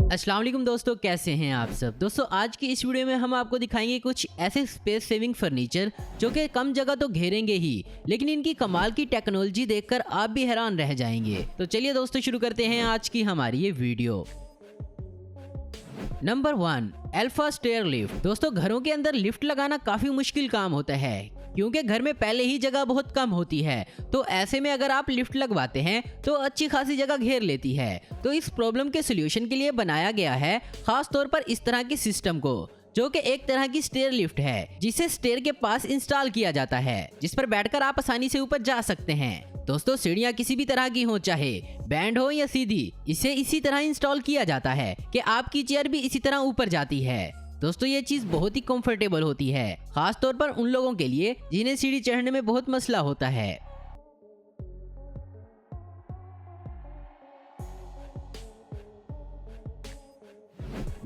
अस्सलाम वालेकुम दोस्तों, कैसे हैं आप सब। दोस्तों आज की इस वीडियो में हम आपको दिखाएंगे कुछ ऐसे स्पेस सेविंग फर्नीचर जो कि कम जगह तो घेरेंगे ही, लेकिन इनकी कमाल की टेक्नोलॉजी देखकर आप भी हैरान रह जाएंगे। तो चलिए दोस्तों शुरू करते हैं आज की हमारी ये video. Number 1, alpha stair lift. दोस्तों घरों के अंदर लिफ्ट लगाना काफी मुश्किल काम होता है क्योंकि घर में पहले ही जगह बहुत कम होती है। तो ऐसे में अगर आप लिफ्ट लगवाते हैं तो अच्छी खासी जगह घेर लेती है। तो इस प्रॉब्लम के सोल्यूशन के लिए बनाया गया है खास तौर पर इस तरह के सिस्टम को, जो कि एक तरह की स्टेयर लिफ्ट है जिसे स्टेयर के पास इंस्टॉल किया जाता है, जिस पर बैठकर आप आसानी से ऊपर जा सकते हैं। दोस्तों सीढ़ियाँ किसी भी तरह की हो, चाहे बैंड हो या सीधी, इसे इसी तरह इंस्टॉल किया जाता है कि आपकी चेयर भी इसी तरह ऊपर जाती है। दोस्तों ये चीज बहुत ही कंफर्टेबल होती है, खास तौर पर उन लोगों के लिए जिन्हें सीढ़ी चढ़ने में बहुत मसला होता है।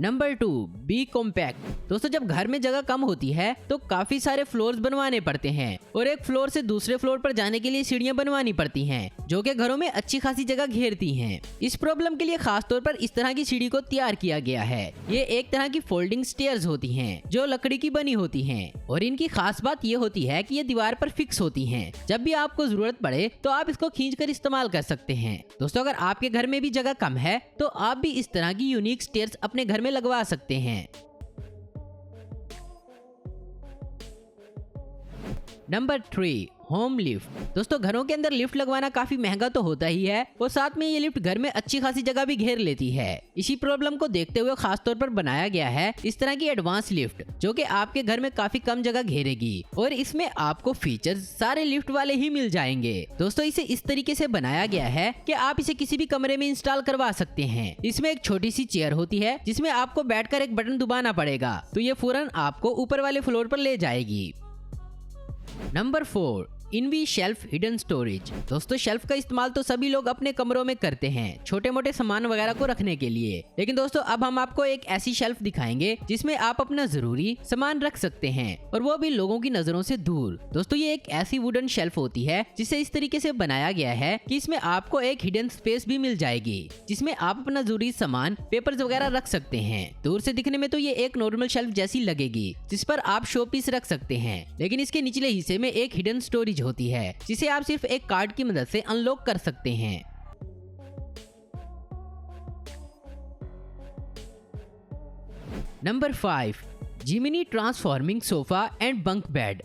Number 2, B compact. दोस्तों जब घर में जगह कम होती है तो काफी सारे फ्लोर्स बनवाने पड़ते हैं और एक फ्लोर से दूसरे फ्लोर पर जाने के लिए सीढ़ियां बनवानी पड़ती हैं, जो कि घरों में अच्छी खासी जगह घेरती हैं। इस प्रॉब्लम के लिए खास तौर पर इस तरह की सीढ़ी को तैयार किया गया है। ये एक तरह की फोल्डिंग स्टेयर्स होती हैं जो लकड़ी की बनी होती हैं और इनकी खास बात ये होती है कि ये दीवार पर फिक्स होती हैं। जब भी आपको जरूरत पड़े तो आप इसको खींचकर इस्तेमाल कर सकते हैं। दोस्तों अगर आपके घर में भी जगह कम है तो आप भी इस तरह की यूनिक स्टेयर्स अपने घर में लगवा सकते हैं। Number 3, home lift. दोस्तों घरों के अंदर लिफ्ट लगवाना काफी महंगा तो होता ही है और साथ में ये लिफ्ट घर में अच्छी खासी जगह भी घेर लेती है। इसी प्रॉब्लम को देखते हुए खास तौर पर बनाया गया है इस तरह की एडवांस लिफ्ट, जो कि आपके घर में काफी कम जगह घेरेगी और इसमें आपको फीचर्स सारे लिफ्ट वाले ही मिल जाएंगे। दोस्तों इसे इस तरीके से बनाया गया है कि आप इसे किसी भी कमरे में इंस्टॉल करवा सकते हैं। इसमें एक छोटी सी चेयर होती है जिसमें आपको बैठकर एक बटन दबाना पड़ेगा तो ये फौरन आपको ऊपर वाले फ्लोर पर ले जाएगी। Number 4, env shelf hidden storage. दोस्तों शेल्फ का इस्तेमाल तो सभी लोग अपने कमरों में करते हैं छोटे मोटे सामान वगैरह को रखने के लिए, लेकिन दोस्तों अब हम आपको एक ऐसी शेल्फ दिखाएंगे जिसमें आप अपना जरूरी सामान रख सकते हैं और वो भी लोगों की नजरों से दूर। दोस्तों ये एक ऐसी वुडन शेल्फ होती है जिसे इस तरीके से बनाया गया है कि इसमें आपको एक हिडन स्पेस भी मिल जाएगी जिसमें आप अपना जरूरी सामान, पेपर्स वगैरह रख सकते हैं। दूर से दिखने में तो ये एक नॉर्मल शेल्फ जैसी लगेगी जिस पर आप शो पीस रख सकते हैं, लेकिन इसके निचले हिस्से में एक हिडन स्टोरेज होती है जिसे आप सिर्फ एक कार्ड की मदद से अनलॉक कर सकते हैं। Number 5, Gemini transforming sofa and bunk bed.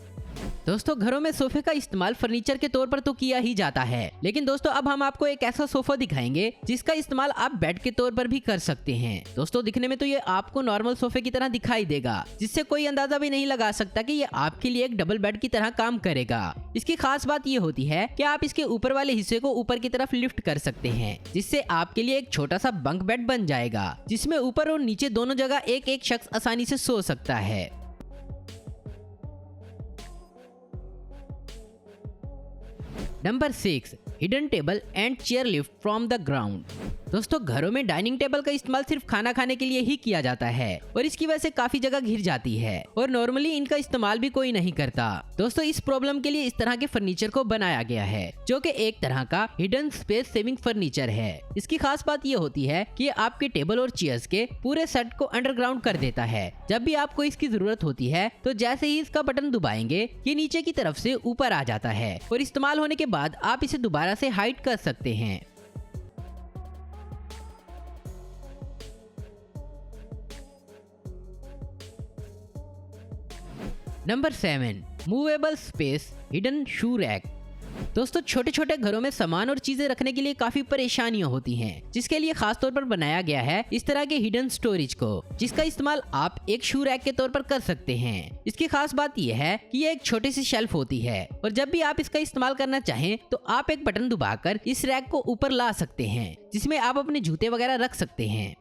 दोस्तों घरों में सोफे का इस्तेमाल फर्नीचर के तौर पर तो किया ही जाता है, लेकिन दोस्तों अब हम आपको एक ऐसा सोफा दिखाएंगे जिसका इस्तेमाल आप बेड के तौर पर भी कर सकते हैं। दोस्तों दिखने में तो ये आपको नॉर्मल सोफे की तरह दिखाई देगा, जिससे कोई अंदाजा भी नहीं लगा सकता कि ये आपके लिए एक डबल बेड की तरह काम करेगा। इसकी खास बात ये होती है कि आप इसके ऊपर वाले हिस्से को ऊपर की तरफ लिफ्ट कर सकते हैं, जिससे आपके लिए एक छोटा सा बंक बेड बन जाएगा जिसमें ऊपर और नीचे दोनों जगह एक एक शख्स आसानी से सो सकता है। Number 6, hidden table and chair lift from the ground. दोस्तों घरों में डाइनिंग टेबल का इस्तेमाल सिर्फ खाना खाने के लिए ही किया जाता है और इसकी वजह से काफी जगह घिर जाती है और नॉर्मली इनका इस्तेमाल भी कोई नहीं करता। दोस्तों इस प्रॉब्लम के लिए इस तरह के फर्नीचर को बनाया गया है जो कि एक तरह का हिडन स्पेस सेविंग फर्नीचर है। इसकी खास बात ये होती है कि ये आपके टेबल और चेयर्स के पूरे सेट को अंडरग्राउंड कर देता है। जब भी आपको इसकी जरूरत होती है तो जैसे ही इसका बटन दबाएंगे ये नीचे की तरफ से ऊपर आ जाता है और इस्तेमाल होने के बाद आप इसे दोबारा से हाइड कर सकते हैं। Number 7, movable space hidden shoe rack. दोस्तों छोटे छोटे घरों में सामान और चीजें रखने के लिए काफी परेशानियां होती हैं, जिसके लिए खास तौर पर बनाया गया है इस तरह के हिडन स्टोरेज को, जिसका इस्तेमाल आप एक शू रैक के तौर पर कर सकते हैं। इसकी खास बात यह है कि ये एक छोटी सी शेल्फ होती है और जब भी आप इसका इस्तेमाल करना चाहें तो आप एक बटन दबाकर इस रैक को ऊपर ला सकते हैं, जिसमें आप अपने जूते वगैरह रख सकते हैं।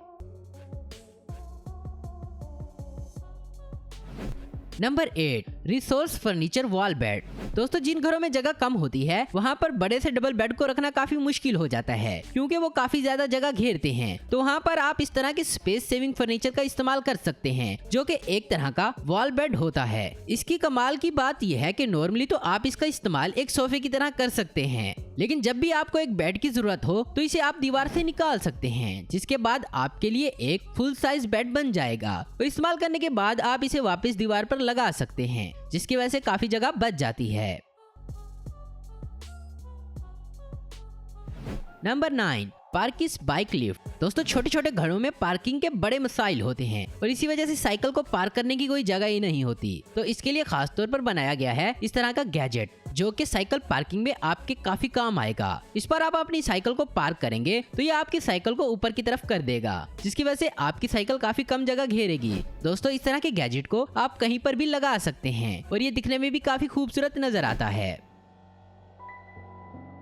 Number 8, resource furniture wall bed. दोस्तों जिन घरों में जगह कम होती है वहाँ पर बड़े से डबल बेड को रखना काफी मुश्किल हो जाता है क्योंकि वो काफी ज्यादा जगह घेरते हैं। तो वहाँ पर आप इस तरह के स्पेस सेविंग फर्नीचर का इस्तेमाल कर सकते हैं जो कि एक तरह का वॉल बेड होता है। इसकी कमाल की बात यह है कि नॉर्मली तो आप इसका इस्तेमाल एक सोफे की तरह कर सकते हैं, लेकिन जब भी आपको एक बेड की जरूरत हो तो इसे आप दीवार से निकाल सकते हैं, जिसके बाद आपके लिए एक फुल साइज बेड बन जाएगा। तो इस्तेमाल करने के बाद आप इसे वापस दीवार पर लगा सकते हैं, जिसकी वजह से काफी जगह बच जाती है। नंबर 9, पार्किस बाइक लिफ्ट। दोस्तों छोटे छोटे घरों में पार्किंग के बड़े मसाइल होते हैं और इसी वजह से साइकिल को पार्क करने की कोई जगह ही नहीं होती। तो इसके लिए खास तौर पर बनाया गया है इस तरह का गैजेट, जो कि साइकिल पार्किंग में आपके काफी काम आएगा। इस पर आप अपनी साइकिल को पार्क करेंगे तो ये आपकी साइकिल को ऊपर की तरफ कर देगा, जिसकी वजह से आपकी साइकिल काफी कम जगह घेरेगी। दोस्तों इस तरह के गैजेट को आप कहीं पर भी लगा सकते हैं और ये दिखने में भी काफी खूबसूरत नजर आता है।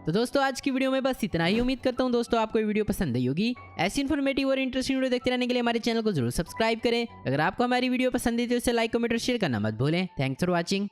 तो दोस्तों आज की वीडियो में बस इतना ही। उम्मीद करता हूँ दोस्तों आपको ये वीडियो पसंद आई होगी। ऐसी इन्फॉर्मेटिव और इंटरेस्टिंग वीडियो देखते रहने के लिए हमारे चैनल को जरूर सब्सक्राइब करें। अगर आपको हमारी वीडियो पसंद आई तो इसे लाइक, कमेंट और शेयर करना मत भूलें। Thanks for watching.